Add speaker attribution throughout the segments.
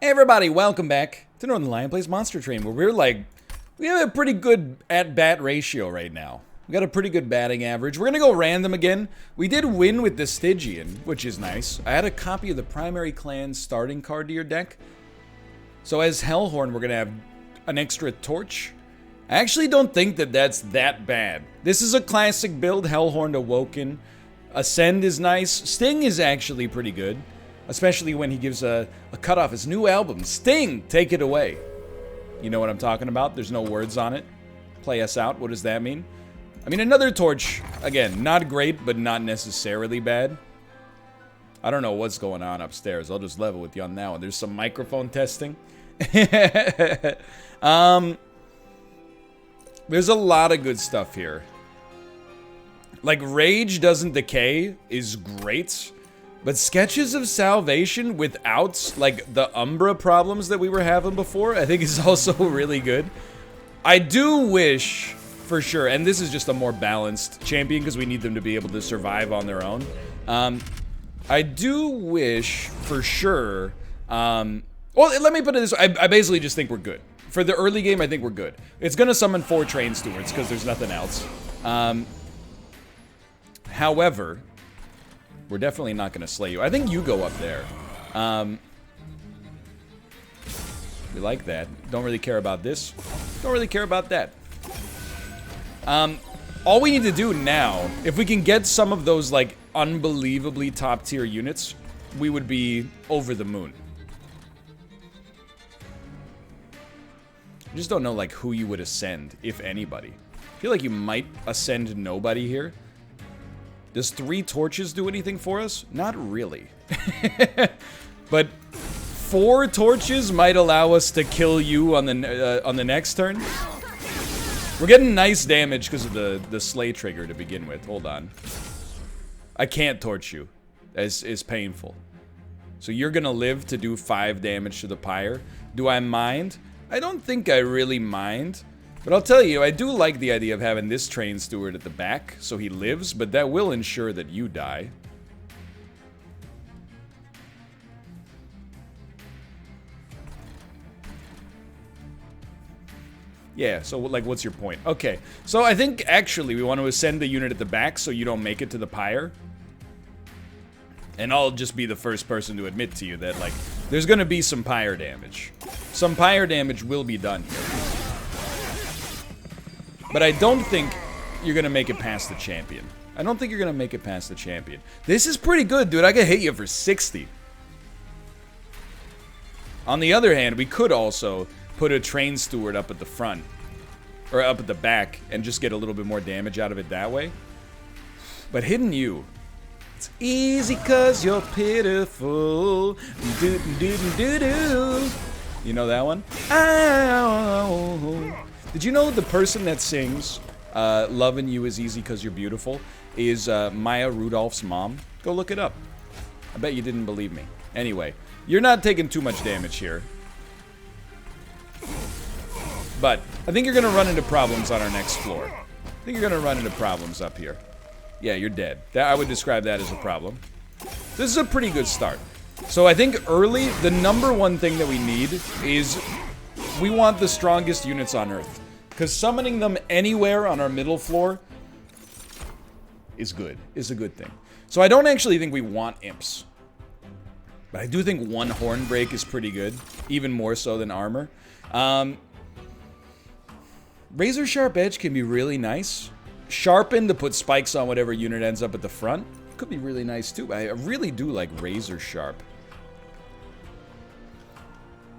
Speaker 1: Hey everybody, welcome back to Northern Lion Plays Monster Train, where we have a pretty good at-bat ratio right now. We got a pretty good batting average. We're gonna go random again. We did win with the Stygian, which is nice. I had a copy of the primary clan starting card to your deck. So as Hellhorn, we're gonna have an extra torch. I actually don't think that that's that bad. This is a classic build, Hellhorn Awoken. Ascend is nice. Sting is actually pretty good. Especially when he gives a cut off his new album. Sting, take it away. You know what I'm talking about? There's no words on it. Play us out. What does that mean? I mean, another torch. Again, not great, but not necessarily bad. I don't know what's going on upstairs. I'll just level with you on that one. There's some microphone testing. There's a lot of good stuff here. Like, Rage Doesn't Decay is great. But Sketches of Salvation without, like, the Umbra problems that we were having before, I think is also really good. I do wish, for sure, and this is just a more balanced champion because we need them to be able to survive on their own. I do wish, for sure, well, let me put it this way. I basically just think we're good. For the early game, I think we're good. It's going to summon 4 Train Stewards because there's nothing else. However, we're definitely not going to slay you. I think you go up there. We like that. Don't really care about this. Don't really care about that. All we need to do now, if we can get some of those, like, unbelievably top-tier units, we would be over the moon. I just don't know, like, who you would ascend, if anybody. I feel like you might ascend nobody here. Does 3 torches do anything for us? Not really. But 4 torches might allow us to kill you on the next turn. We're getting nice damage because of the slay trigger to begin with. Hold on. I can't torch you. It's painful. So you're gonna live to do 5 damage to the pyre. Do I mind? I don't think I really mind. But I'll tell you, I do like the idea of having this train steward at the back, so he lives, but that will ensure that you die. Yeah, so, like, what's your point? Okay, so I think, actually, we want to ascend the unit at the back so you don't make it to the pyre. And I'll just be the first person to admit to you that, like, there's gonna be some pyre damage. Some pyre damage will be done here. But I don't think you're going to make it past the champion. I don't think you're going to make it past the champion. This is pretty good, dude. I could hit you for 60. On the other hand, we could also put a train steward up at the front. Or up at the back. And just get a little bit more damage out of it that way. But hitting you. It's easy cause you're pitiful. Do-do-do-do-do. You know that one? Ow. Did you know the person that sings Loving You Is Easy Cause You're Beautiful is Maya Rudolph's mom? Go look it up. I bet you didn't believe me. Anyway, you're not taking too much damage here. But I think you're going to run into problems on our next floor. I think you're going to run into problems up here. Yeah, you're dead. I would describe that as a problem. This is a pretty good start. So I think early, the #1 thing that we need is we want the strongest units on Earth. Because summoning them anywhere on our middle floor is good. Is a good thing. So I don't actually think we want imps. But I do think 1 horn break is pretty good. Even more so than armor. Razor Sharp Edge can be really nice. Sharpen to put spikes on whatever unit ends up at the front. Could be really nice too. I really do like Razor Sharp.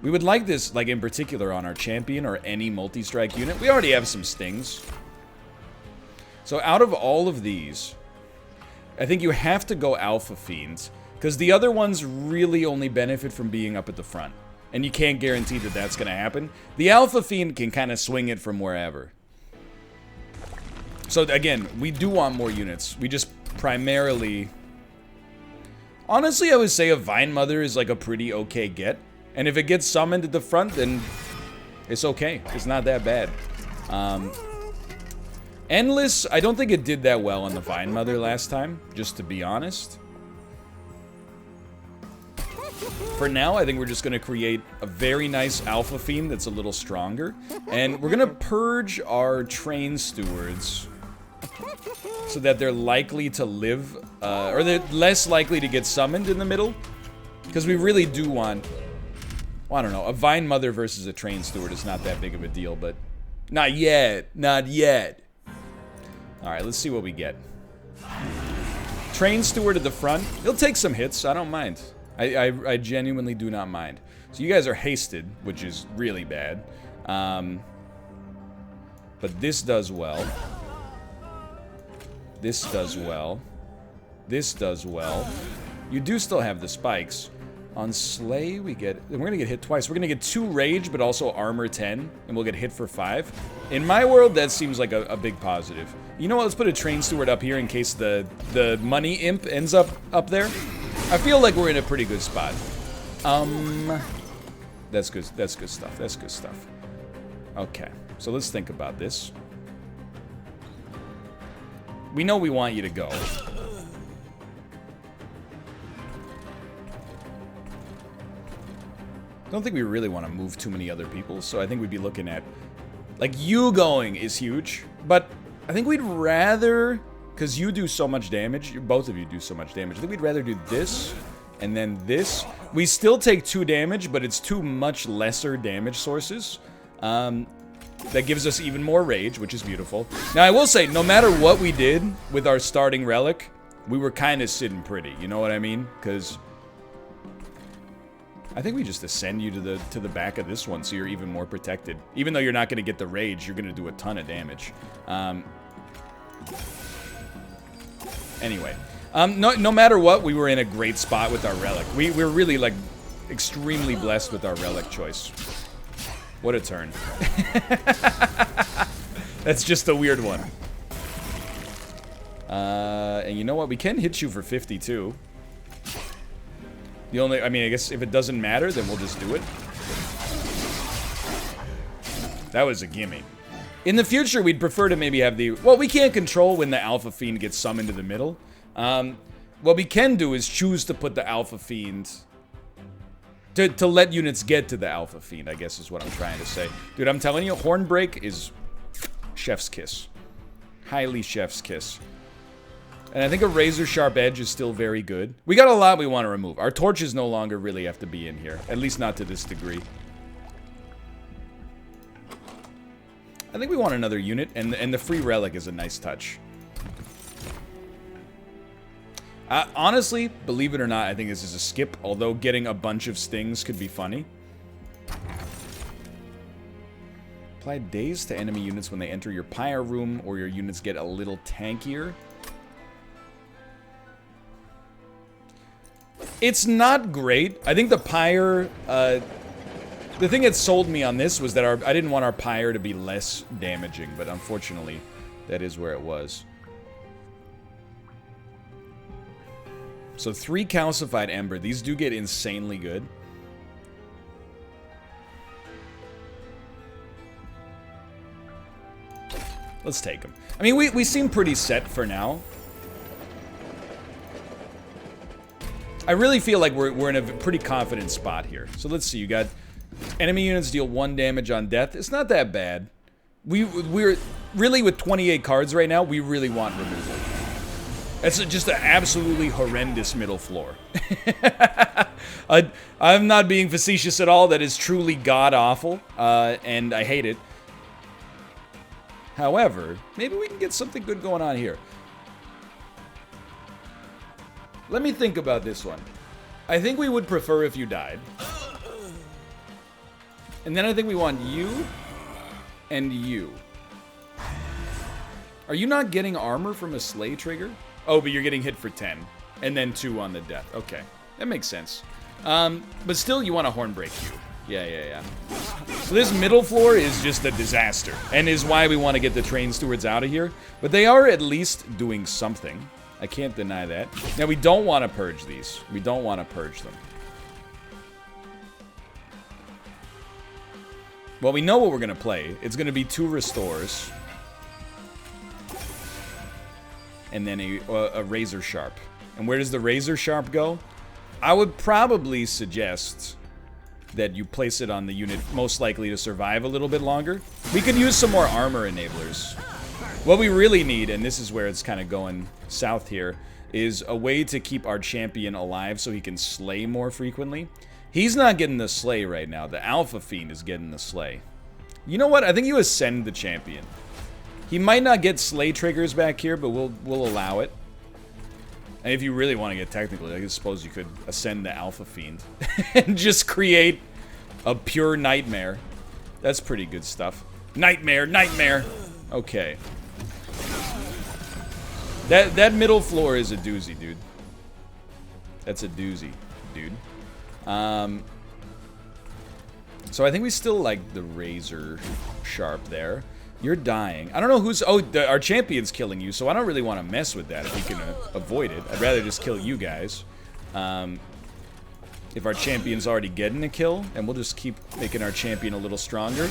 Speaker 1: We would like this, like, in particular on our champion or any multi-strike unit. We already have some stings. So out of all of these, I think you have to go Alpha Fiends, because the other ones really only benefit from being up at the front. And you can't guarantee that that's going to happen. The Alpha Fiend can kind of swing it from wherever. So again, we do want more units. We just primarily... Honestly, I would say a Vine Mother is like a pretty okay get. And if it gets summoned at the front, then it's okay. It's not that bad. Endless, I don't think it did that well on the Vine Mother last time, just to be honest. For now, I think we're just going to create a very nice Alpha Fiend that's a little stronger. And we're going to purge our Train Stewards so that they're likely to live, or they're less likely to get summoned in the middle. Because we really do want, well, I don't know, a Vine Mother versus a Train Steward is not that big of a deal, but not yet, not yet. Alright, let's see what we get. Train Steward at the front. He'll take some hits, I don't mind. I genuinely do not mind. So you guys are hasted, which is really bad. But this does well. This does well. This does well. You do still have the spikes. On Slay, we're gonna get hit twice. We're gonna get 2 rage, but also armor 10, and we'll get hit for 5. In my world, that seems like a big positive. You know what? Let's put a Train Steward up here in case the money imp ends up there. I feel like we're in a pretty good spot. That's good. That's good stuff. That's good stuff. Okay, so let's think about this. We know we want you to go. I don't think we really want to move too many other people, so I think we'd be looking at... Like, you going is huge, but I think we'd rather... Because you do so much damage, both of you do so much damage, I think we'd rather do this, and then this. We still take 2 damage, but it's 2 much lesser damage sources. That gives us even more rage, which is beautiful. Now, I will say, no matter what we did with our starting relic, we were kind of sitting pretty, you know what I mean? Because... I think we just ascend you to the back of this one so you're even more protected. Even though you're not going to get the rage, you're going to do a ton of damage. Anyway. No matter what, we were in a great spot with our relic. We're really, like, extremely blessed with our relic choice. What a turn. That's just a weird one. And you know what? We can hit you for 52. The only, I mean, I guess if it doesn't matter, then we'll just do it. That was a gimme. In the future, we'd prefer to maybe have the... Well, we can't control when the Alpha Fiend gets summoned to the middle. What we can do is choose to put the Alpha Fiend... To let units get to the Alpha Fiend, I guess is what I'm trying to say. Dude, I'm telling you, Hornbreak is chef's kiss. Highly chef's kiss. And I think a razor sharp edge is still very good. We got a lot we want to remove. Our torches no longer really have to be in here. At least not to this degree. I think we want another unit, and the free relic is a nice touch. Honestly, believe it or not, I think this is a skip, although getting a bunch of stings could be funny. Apply Dazed to enemy units when they enter your pyre room, or your units get a little tankier. It's not great. I think the pyre, the thing that sold me on this was that I didn't want our pyre to be less damaging, but unfortunately, that is where it was. So 3 calcified ember. These do get insanely good. Let's take them. I mean, we seem pretty set for now. I really feel like we're in a pretty confident spot here. So let's see. You got enemy units deal 1 damage on death. It's not that bad. We're really, with 28 cards right now, we really want removal. It's just an absolutely horrendous middle floor. I'm not being facetious at all. That is truly god-awful, and I hate it. However, maybe we can get something good going on here. Let me think about this one. I think we would prefer if you died. And then I think we want you and you. Are you not getting armor from a Slay trigger? Oh, but you're getting hit for 10. And then 2 on the death. Okay. That makes sense. But still, you want a Hornbreak you. Yeah. So this middle floor is just a disaster. And is why we want to get the Train Stewards out of here. But they are at least doing something. I can't deny that. Now, we don't want to purge these. We don't want to purge them. Well, we know what we're going to play. It's going to be 2 restores. And then a razor sharp. And where does the razor sharp go? I would probably suggest that you place it on the unit most likely to survive a little bit longer. We could use some more armor enablers. What we really need, and this is where it's kind of going south here, is a way to keep our champion alive so he can slay more frequently. He's not getting the slay right now. The Alpha Fiend is getting the slay. You know what? I think you ascend the champion. He might not get slay triggers back here, but we'll allow it. And if you really want to get technical, I suppose you could ascend the Alpha Fiend and just create a pure nightmare. That's pretty good stuff. Nightmare, nightmare. Okay. That middle floor is a doozy, dude. That's a doozy, dude. So I think we still like the razor sharp there. You're dying. I don't know who's... Oh, our champion's killing you, so I don't really want to mess with that if we can avoid it. I'd rather just kill you guys. If our champion's already getting a kill, and we'll just keep making our champion a little stronger.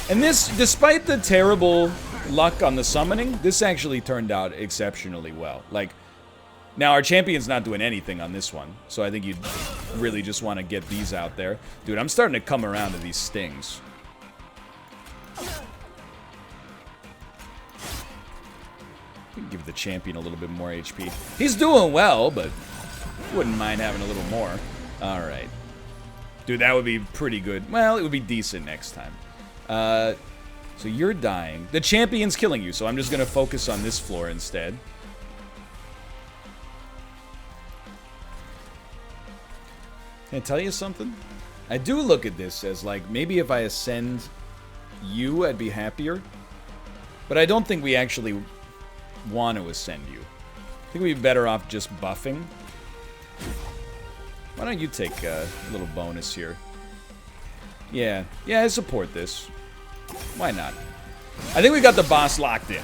Speaker 1: And this, despite the terrible luck on the summoning, this actually turned out exceptionally well. Like, now our champion's not doing anything on this one, so I think you'd really just want to get these out there. Dude, I'm starting to come around to these stings. Give the champion a little bit more HP. He's doing well, but wouldn't mind having a little more. Alright. Dude, that would be pretty good. Well, it would be decent next time. So you're dying. The champion's killing you, so I'm just going to focus on this floor instead. Can I tell you something? I do look at this as, like, maybe if I ascend you, I'd be happier. But I don't think we actually want to ascend you. I think we'd be better off just buffing. Why don't you take a little bonus here? Yeah, I support this. Why not? I think we got the boss locked in.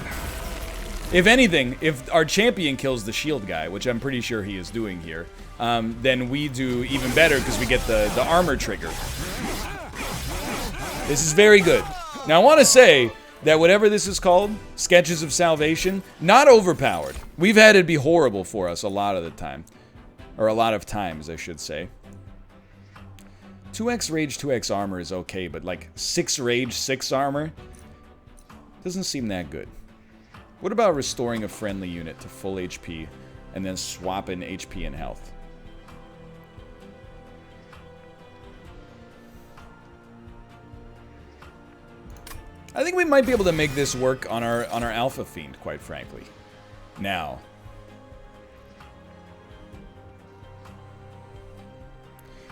Speaker 1: If anything, if our champion kills the shield guy, which I'm pretty sure he is doing here, then we do even better because we get the armor trigger. This is very good. Now I want to say that whatever this is called, Sketches of Salvation, not overpowered. We've had it be horrible for us a lot of the time. Or a lot of times, I should say. 2x rage, 2x armor is okay, but like 6 rage, 6 armor doesn't seem that good. What about restoring a friendly unit to full HP and then swapping HP and health? I think we might be able to make this work on our Alpha Fiend, quite frankly. Now,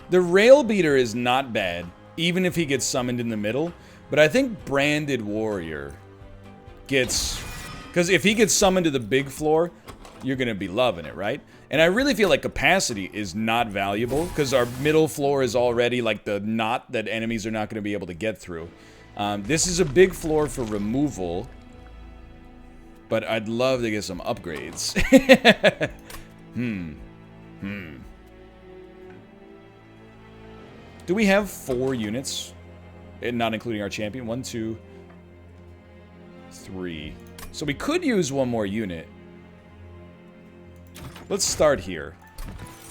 Speaker 1: the Rail Beater is not bad, even if he gets summoned in the middle, but I think Branded Warrior gets... Because if he gets summoned to the big floor, you're going to be loving it, right? And I really feel like capacity is not valuable, because our middle floor is already like the knot that enemies are not going to be able to get through. This is a big floor for removal, but I'd love to get some upgrades. Do we have 4 units? And not including our champion? 1, 2, 3. So we could use 1 more unit. Let's start here.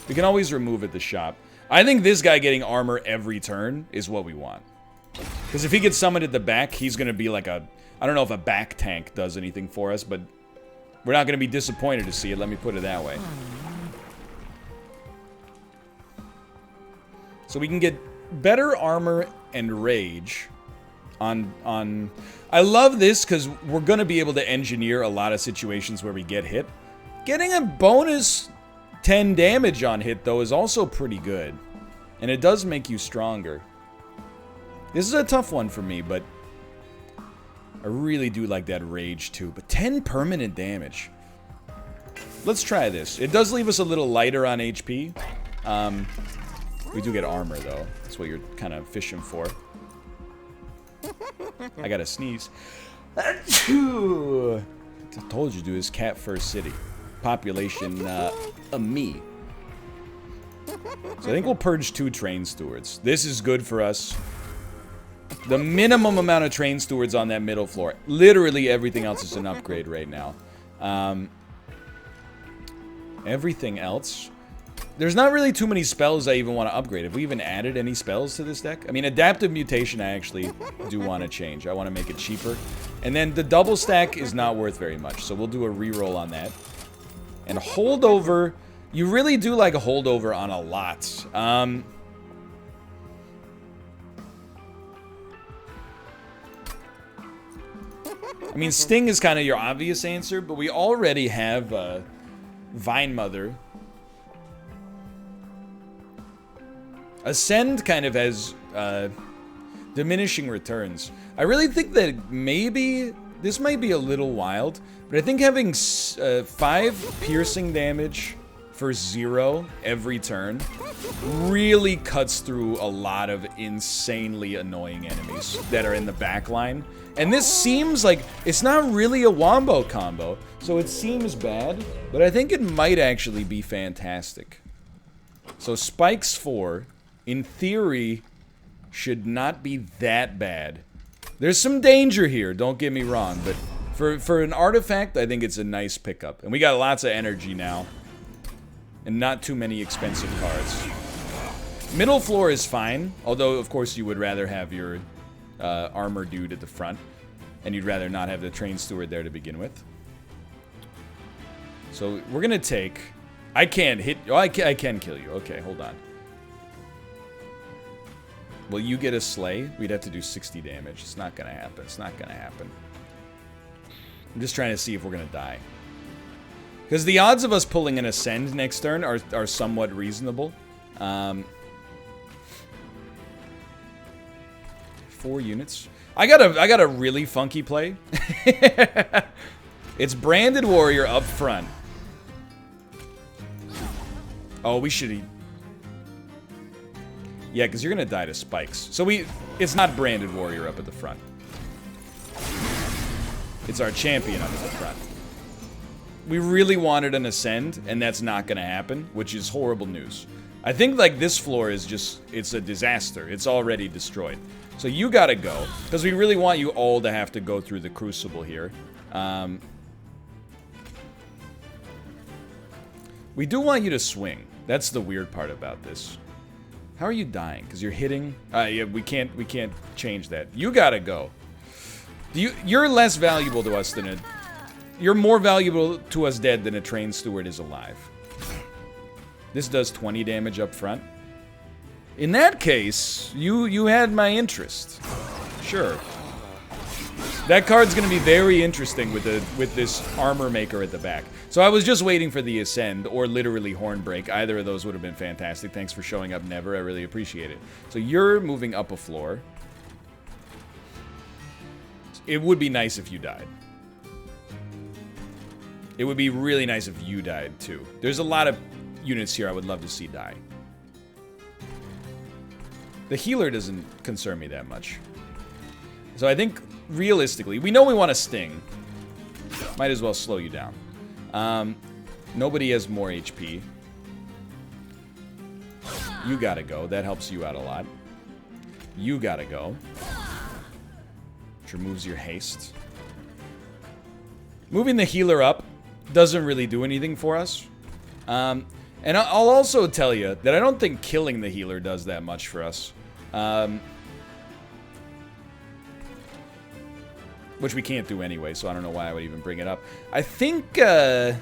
Speaker 1: We can always remove at the shop. I think this guy getting armor every turn is what we want. Because if he gets summoned at the back, he's going to be like a... I don't know if a back tank does anything for us, but we're not going to be disappointed to see it. Let me put it that way. So we can get better armor and rage on... I love this because we're going to be able to engineer a lot of situations where we get hit. Getting a bonus 10 damage on hit, though, is also pretty good. And it does make you stronger. This is a tough one for me, but I really do like that rage, too. But 10 permanent damage. Let's try this. It does leave us a little lighter on HP. We do get armor, though. That's what you're kind of fishing for. I gotta sneeze. I told you, dude, it's cat first city. Population, a me. So I think we'll purge 2 train stewards. This is good for us. The minimum amount of train stewards on that middle floor. Literally everything else is an upgrade right now. Everything else. There's not really too many spells I even want to upgrade. Have we even added any spells to this deck? I mean, Adaptive Mutation I actually do want to change. I want to make it cheaper. And then the double stack is not worth very much, so we'll do a reroll on that. And Holdover, you really do like a Holdover on a lot. I mean, Sting is kind of your obvious answer, but we already have Vine Mother. Ascend kind of has diminishing returns. I really think that maybe this might be a little wild, but I think having 5 piercing damage for 0 every turn really cuts through a lot of insanely annoying enemies that are in the back line. And this seems like it's not really a wombo combo, so it seems bad, but I think it might actually be fantastic. So Spikes 4, in theory, should not be that bad. There's some danger here, don't get me wrong, but for an artifact, I think it's a nice pickup. And we got lots of energy now, and not too many expensive cards. Middle floor is fine, although, of course, you would rather have your armor dude at the front, and you'd rather not have the train steward there to begin with. So we're gonna take... I can't hit... Oh, I can kill you. Okay, hold on. Will you get a Slay? We'd have to do 60 damage. It's not gonna happen. It's not gonna happen. I'm just trying to see if we're gonna die. Because the odds of us pulling an Ascend next turn are somewhat reasonable. 4 units. I got a really funky play. It's Branded Warrior up front. Oh, we should... Yeah, because you're going to die to Spikes. So it's not Branded Warrior up at the front. It's our champion up at the front. We really wanted an Ascend, and that's not going to happen, which is horrible news. I think, like, this floor is just... It's a disaster. It's already destroyed. So you got to go, because we really want you all to have to go through the Crucible here. We do want you to swing. That's the weird part about this. How are you dying? Because you're hitting... yeah, we can't change that. You gotta go. You're less valuable to us than a... You're more valuable to us dead than a train steward is alive. This does 20 damage up front. In that case, you had my interest. Sure. That card's gonna be very interesting with this armor maker at the back. So I was just waiting for the Ascend, or literally Hornbreak. Either of those would have been fantastic. Thanks for showing up, Never. I really appreciate it. So you're moving up a floor. It would be nice if you died. It would be really nice if you died, too. There's a lot of units here I would love to see die. The healer doesn't concern me that much. So I think, realistically, we know we want to Sting. Might as well slow you down. Nobody has more HP. You gotta go. That helps you out a lot. You gotta go. Which removes your haste. Moving the healer up doesn't really do anything for us. And I'll also tell you that I don't think killing the healer does that much for us. Which we can't do anyway, so I don't know why I would even bring it up. I think, I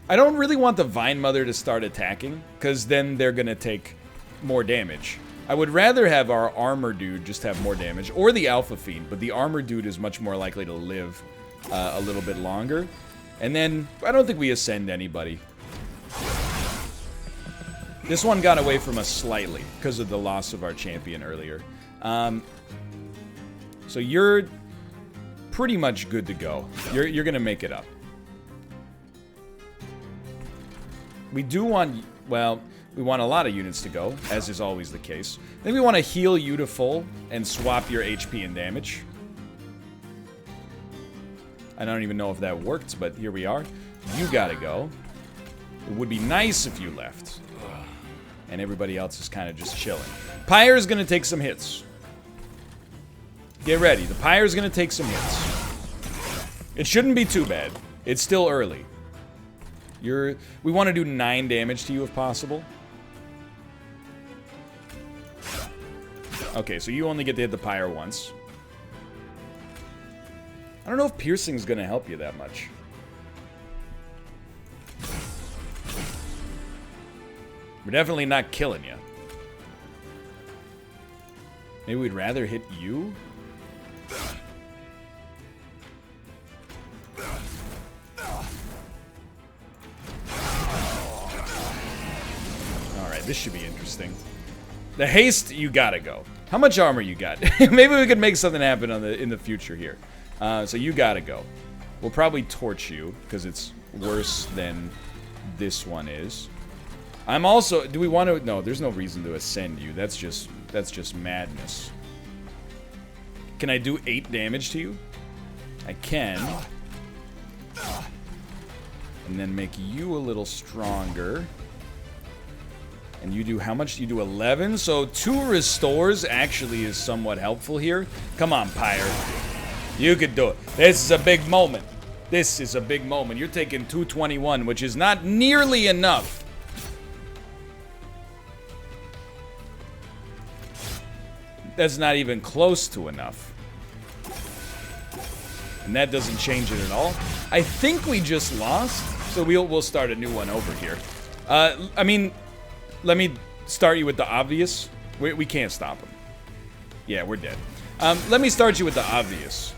Speaker 1: don't really want the Vine Mother to start attacking, because then they're gonna take more damage. I would rather have our Armor Dude just have more damage, or the Alpha Fiend, but the Armor Dude is much more likely to live a little bit longer. And then, I don't think we Ascend anybody. This one got away from us slightly, because of the loss of our champion earlier. So you're pretty much good to go. You're gonna make it up. We do want, well, we want a lot of units to go, as is always the case. Then we want to heal you to full and swap your HP and damage. I don't even know if that worked, but here we are. You gotta go. It would be nice if you left. And everybody else is kind of just chilling. Pyre's gonna take some hits. Get ready. The Pyre's gonna take some hits. It shouldn't be too bad. It's still early. We want to do 9 damage to you if possible. Okay, so you only get to hit the pyre once. I don't know if piercing's gonna help you that much. We're definitely not killing you. Maybe we'd rather hit you? Alright, this should be interesting. The haste, you gotta go. How much armor you got? Maybe we could make something happen in the future here. So you gotta go. We'll probably torch you, because it's worse than this one is. I'm also... Do we want to... No, there's no reason to ascend you. That's just madness. Can I do 8 damage to you? I can. And then make you a little stronger. And you do how much? You do 11? So 2 restores actually is somewhat helpful here. Come on, Pyre. You could do it. This is a big moment. This is a big moment. You're taking 221, which is not nearly enough. That's not even close to enough. And that doesn't change it at all. I think we just lost, so we'll start a new one over here. I mean, let me start you with the obvious. We can't stop him. Yeah, we're dead. Let me start you with the obvious.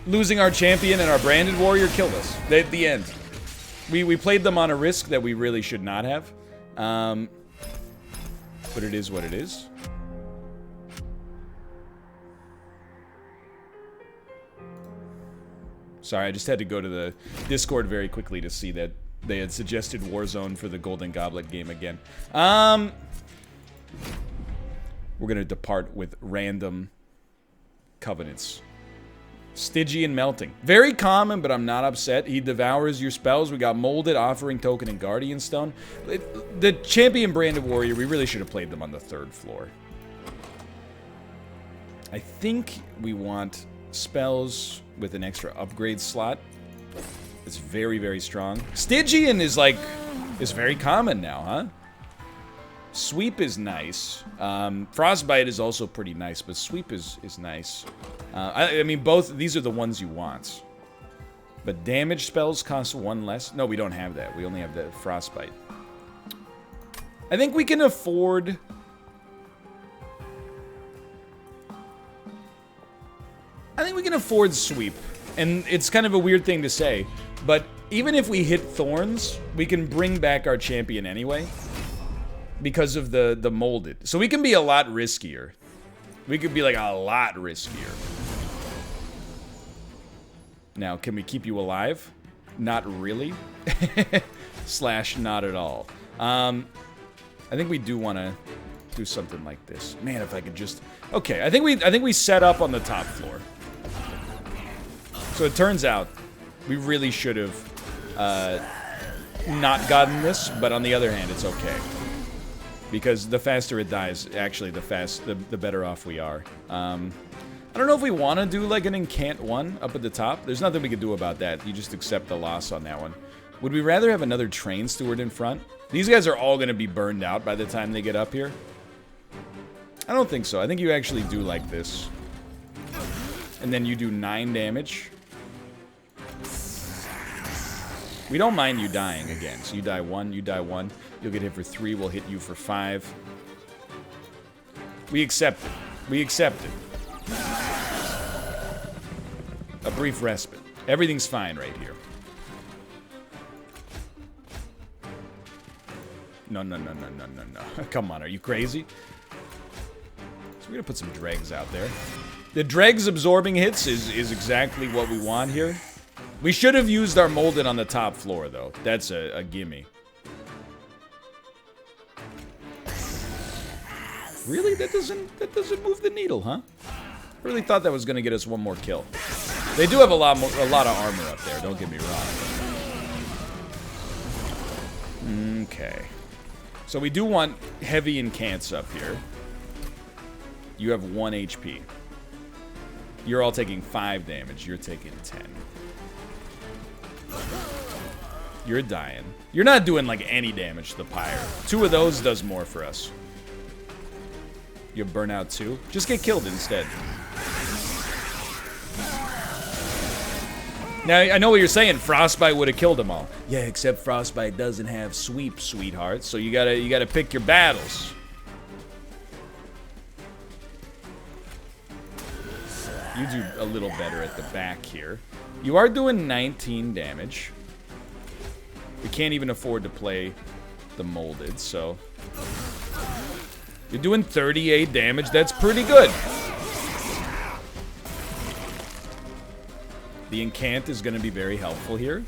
Speaker 1: Losing our champion and our branded warrior killed us. At the end. We played them on a risk that we really should not have. But it is what it is. Sorry, I just had to go to the Discord very quickly to see that they had suggested Warzone for the Golden Goblet game again. We're gonna depart with random covenants. Stygian Melting. Very common, but I'm not upset. He devours your spells. We got Molded, Offering Token, and Guardian Stone. The Champion Branded Warrior, we really should have played them on the 3rd floor. I think we want spells with an extra upgrade slot. It's very, very strong. Stygian is like... is very common now, huh? Sweep is nice. Frostbite is also pretty nice, but Sweep is nice. I mean, both... these are the ones you want. But damage spells cost 1 less. No, we don't have that. We only have the Frostbite. I think we can afford... I think we can afford Sweep. And it's kind of a weird thing to say, but even if we hit Thorns, we can bring back our champion anyway. Because of the Molded. So we can be a lot riskier. We could be like a lot riskier. Now, can we keep you alive? Not really. Slash not at all. I think we do want to do something like this. Man, if I could just... Okay, I think we set up on the top floor. So it turns out we really should have not gotten this, but on the other hand, it's okay. Because the faster it dies, actually, the better off we are. I don't know if we want to do like an Incant 1 up at the top. There's nothing we can do about that. You just accept the loss on that one. Would we rather have another Train Steward in front? These guys are all going to be burned out by the time they get up here. I don't think so. I think you actually do like this. And then you do 9 damage. We don't mind you dying again. So you die 1, you die 1. You'll get hit for 3, we'll hit you for 5. We accept it. We accept it. A brief respite. Everything's fine right here. No. Come on, are you crazy? So we're gonna put some dregs out there. The dregs absorbing hits is exactly what we want here. We should have used our Molded on the top floor, though. That's a gimme. Really? That doesn't move the needle, huh? I really thought that was gonna get us 1 more kill. They do have a lot of armor up there, don't get me wrong. Okay. So we do want heavy incants up here. You have 1 HP. You're all taking 5 damage. You're taking 10. You're dying. You're not doing, like, any damage to the pyre. 2 of those does more for us. You burn out 2. Just get killed instead. Now, I know what you're saying. Frostbite would have killed them all. Yeah, except Frostbite doesn't have sweep, sweetheart. So you gotta pick your battles. You do a little better at the back here. You are doing 19 damage. We can't even afford to play the molded, so... You're doing 38 damage. That's pretty good. The incant is going to be very helpful here.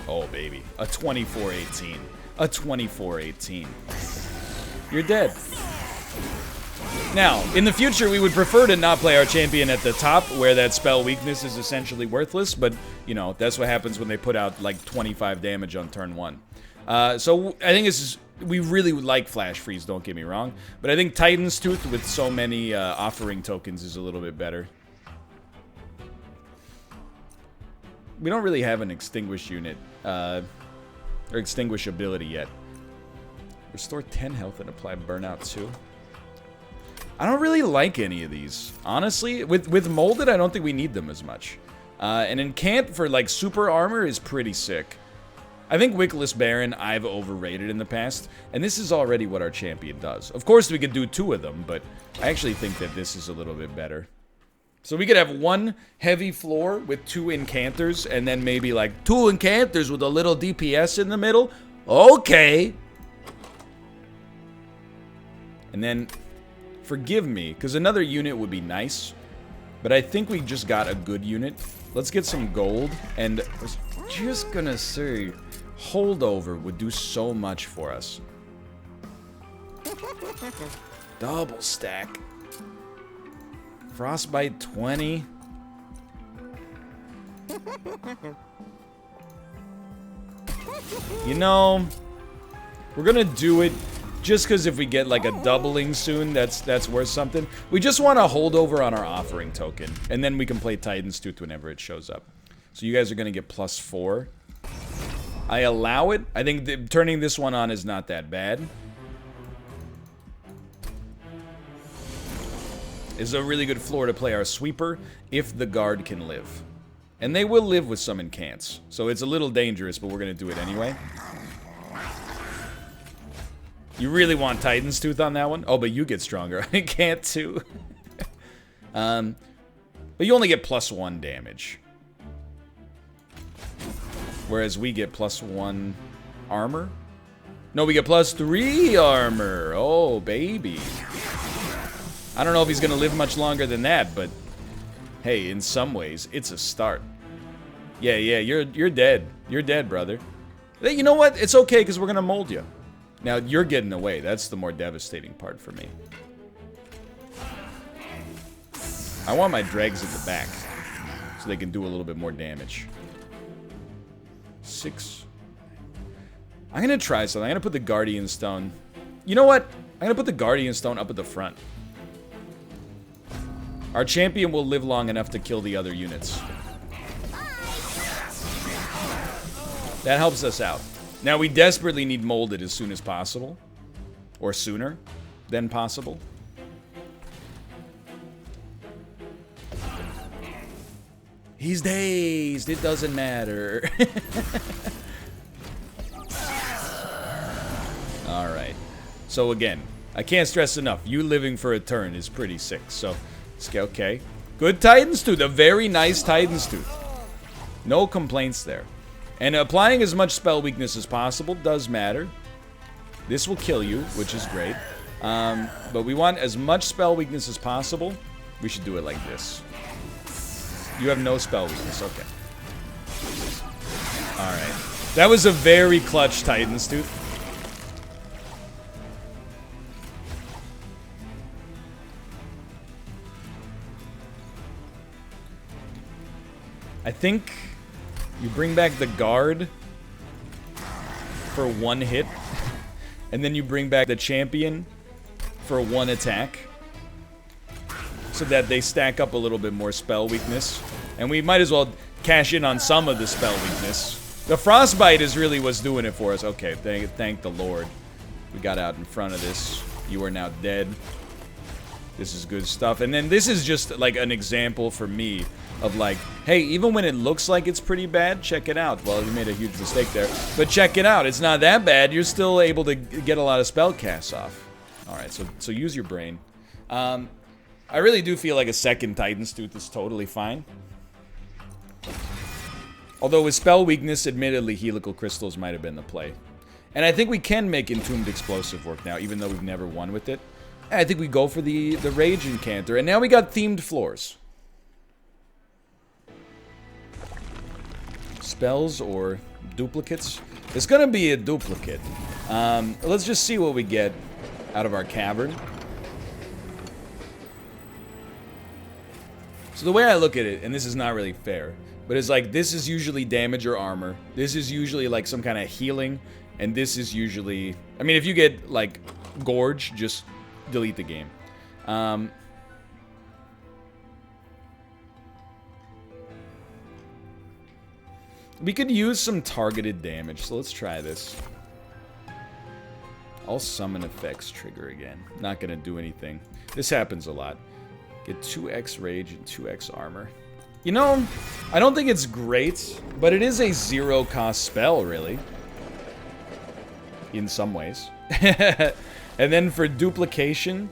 Speaker 1: Oh, baby. A 24-18. A 24-18. You're dead. Now, in the future, we would prefer to not play our champion at the top, where that spell weakness is essentially worthless, but, you know, that's what happens when they put out, like, 25 damage on turn 1. So, I think this is... We really would like Flash Freeze, don't get me wrong, but I think Titan's Tooth with so many offering tokens is a little bit better. We don't really have an Extinguish unit, or Extinguish ability yet. Restore 10 health and apply Burnout 2. I don't really like any of these. Honestly, with Molded, I don't think we need them as much. And Incant for, like, super armor is pretty sick. I think Wickless Baron I've overrated in the past, and this is already what our champion does. Of course, we could do 2 of them, but I actually think that this is a little bit better. So we could have 1 heavy floor with 2 Incanters, and then maybe, like, 2 Incanters with a little DPS in the middle. Okay. And then... Forgive me, because another unit would be nice, but I think we just got a good unit. Let's get some gold, and I was just gonna say, Holdover would do so much for us. Double stack. Frostbite 20. You know, we're gonna do it. Just because if we get, like, a doubling soon, that's worth something. We just want to hold over on our offering token. And then we can play Titan's Tooth whenever it shows up. So you guys are going to get +4. I allow it. I think turning this one on is not that bad. It's a really good floor to play our Sweeper if the guard can live. And they will live with some incants. So it's a little dangerous, but we're going to do it anyway. You really want Titan's Tooth on that one? Oh, but you get stronger. I can't too. But you only get +1 damage. Whereas we get +1 armor. No, we get +3 armor. Oh, baby. I don't know if he's going to live much longer than that, but... Hey, in some ways, it's a start. Yeah, you're dead. You're dead, brother. You know what? It's okay, because we're going to mold you. Now, you're getting away. That's the more devastating part for me. I want my dregs at the back, so they can do a little bit more damage. 6. I'm going to try something. I'm going to put the Guardian Stone... You know what? I'm going to put the Guardian Stone up at the front. Our champion will live long enough to kill the other units. That helps us out. Now, we desperately need Molded as soon as possible. Or sooner than possible. He's dazed. It doesn't matter. Alright. So, again, I can't stress enough. You living for a turn is pretty sick. So, okay. Good Titan's Tooth. A very nice Titan's Tooth. No complaints there. And applying as much spell weakness as possible does matter. This will kill you, which is great. But we want as much spell weakness as possible. We should do it like this. You have no spell weakness. Okay. Alright. That was a very clutch Titan's Tooth. I think... You bring back the guard for 1 hit, and then you bring back the champion for 1 attack. so that they stack up a little bit more spell weakness. And we might as well cash in on some of the spell weakness. The Frostbite is really what's doing it for us. Okay, thank the Lord. We got out in front of this. You are now dead. This is good stuff. And then this is just like an example for me of like, hey, even when it looks like it's pretty bad, check it out. Well, you made a huge mistake there. But check it out. It's not that bad. You're still able to get a lot of spell casts off. All right, so use your brain. I really do feel like a second Titan's Tooth is totally fine. Although with spell weakness, admittedly, helical crystals might have been the play. And I think we can make Entombed Explosive work now, even though we've never won with it. I think we go for the Rage Incanter. And now we got themed floors. Spells or duplicates? It's gonna be a duplicate. Let's just see what we get out of our cavern. So the way I look at it, and this is not really fair, but it's like this is usually damage or armor. This is usually like some kind of healing. And this is usually... I mean, if you get, like, Gorge, just delete the game. We could use some targeted damage, so let's try this. All summon effects trigger again. Not gonna do anything. This happens a lot. Get 2x rage and 2x armor. You know, I don't think it's great, but it is a zero-cost spell, really. In some ways. And then for duplication,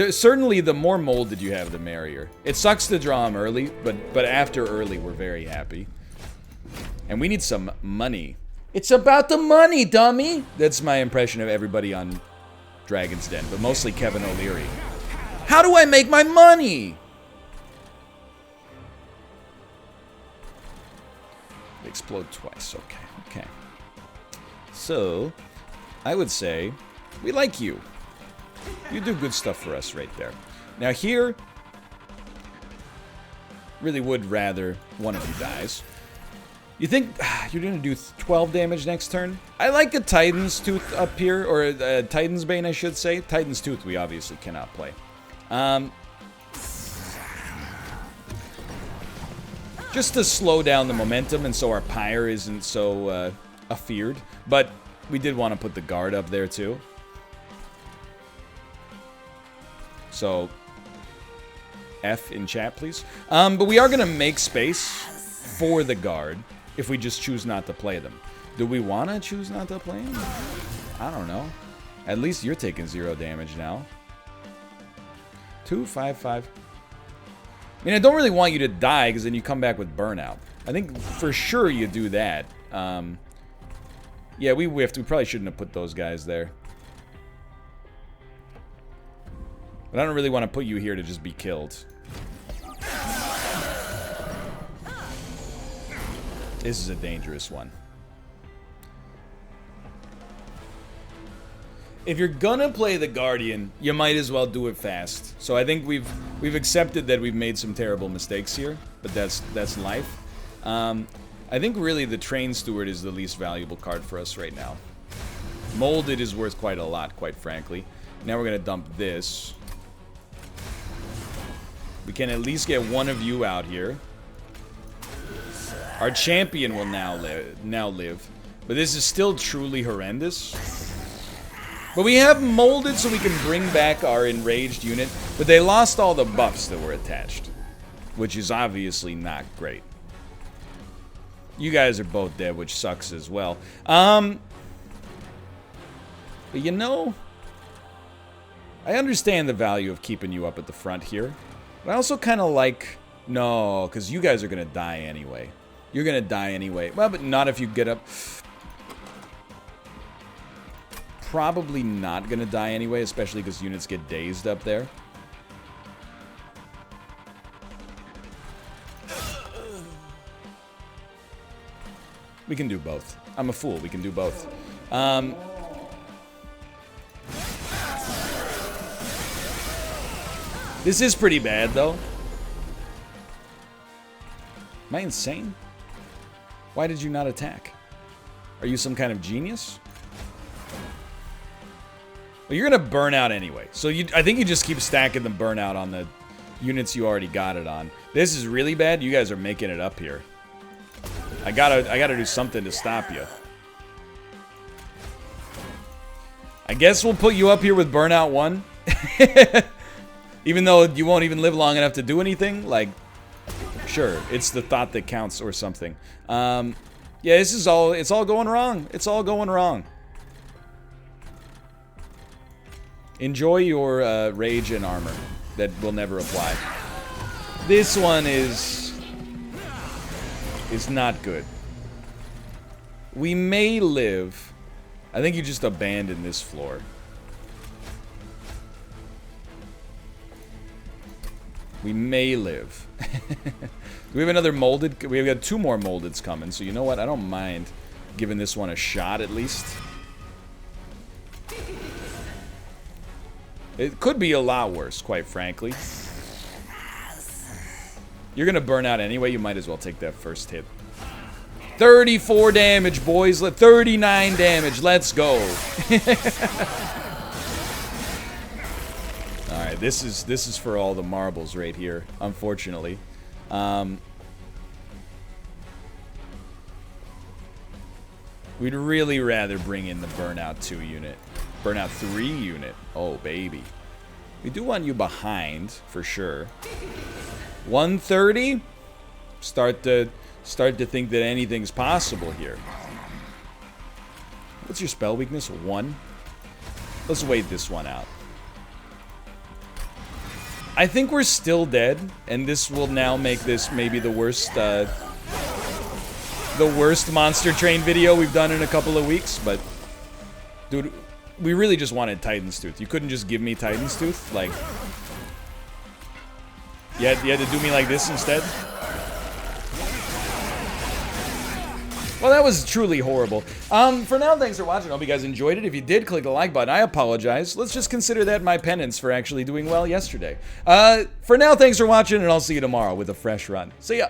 Speaker 1: certainly the more molded you have, the merrier. It sucks to draw them early, but after early, we're very happy. And we need some money. It's about the money, dummy! That's my impression of everybody on Dragon's Den, but mostly Kevin O'Leary. How do I make my money? They explode twice. Okay. So... I would say, we like you. You do good stuff for us right there. Now here, really would rather one of you dies. You think you're going to do 12 damage next turn? I like a Titan's Tooth up here, or a Titan's Bane, I should say. Titan's Tooth we obviously cannot play. Just to slow down the momentum and so our Pyre isn't so afeared. But... we did want to put the guard up there, too. So, F in chat, please. But we are going to make space for the guard if we just choose not to play them. Do we want to choose not to play them? I don't know. At least you're taking 0 damage now. 2, 5, 5. I mean, I don't really want you to die, because then you come back with burnout. I think for sure you do that. Yeah, we whiffed. We probably shouldn't have put those guys there. But I don't really want to put you here to just be killed. This is a dangerous one. If you're gonna play the Guardian, you might as well do it fast. So I think we've accepted that we've made some terrible mistakes here, but that's life. I think really the Train Steward is the least valuable card for us right now. Molded is worth quite a lot, quite frankly. Now we're gonna dump this. We can at least get one of you out here. Our champion will now live. But this is still truly horrendous. But we have molded so we can bring back our enraged unit. But they lost all the buffs that were attached. Which is obviously not great. You guys are both dead, which sucks as well. But you know, I understand the value of keeping you up at the front here. But I also kind of like... no, because you guys are going to die anyway. You're going to die anyway. Well, but not if you get up... probably not going to die anyway, especially because units get dazed up there. We can do both. I'm a fool. We can do both. This is pretty bad, though. Am I insane? Why did you not attack? Are you some kind of genius? Well, you're gonna burn out anyway. So I think you just keep stacking the burnout on the... units you already got it on. This is really bad. You guys are making it up here. I gotta do something to stop you. I guess we'll put you up here with Burnout 1. Even though you won't even live long enough to do anything. Like, sure, it's the thought that counts or something. Yeah, this is all, it's all going wrong. It's all going wrong. Enjoy your rage and armor that will never apply. This one is not good. We may live. I think you just abandon this floor. We may live. We have another molded. We've got 2 more moldeds coming. So you know what? I don't mind giving this one a shot at least. It could be a lot worse, quite frankly. You're gonna burn out anyway. You might as well take that first hit. 34 damage, boys. 39 damage. Let's go. All right, this is for all the marbles right here. Unfortunately, we'd really rather bring in the Burnout 2 unit, Burnout 3 unit. Oh baby, we do want you behind for sure. 130. Start to think that anything's possible here. What's your spell weakness? 1? Let's wait this one out. I think we're still dead, and this will now make this maybe the worst Monster Train video we've done in a couple of weeks, but dude, we really just wanted Titan's Tooth. You couldn't just give me Titan's Tooth? Like, you had to do me like this instead? Well, that was truly horrible. For now, thanks for watching. I hope you guys enjoyed it. If you did, click the like button. I apologize. Let's just consider that my penance for actually doing well yesterday. For now, thanks for watching, and I'll see you tomorrow with a fresh run. See ya!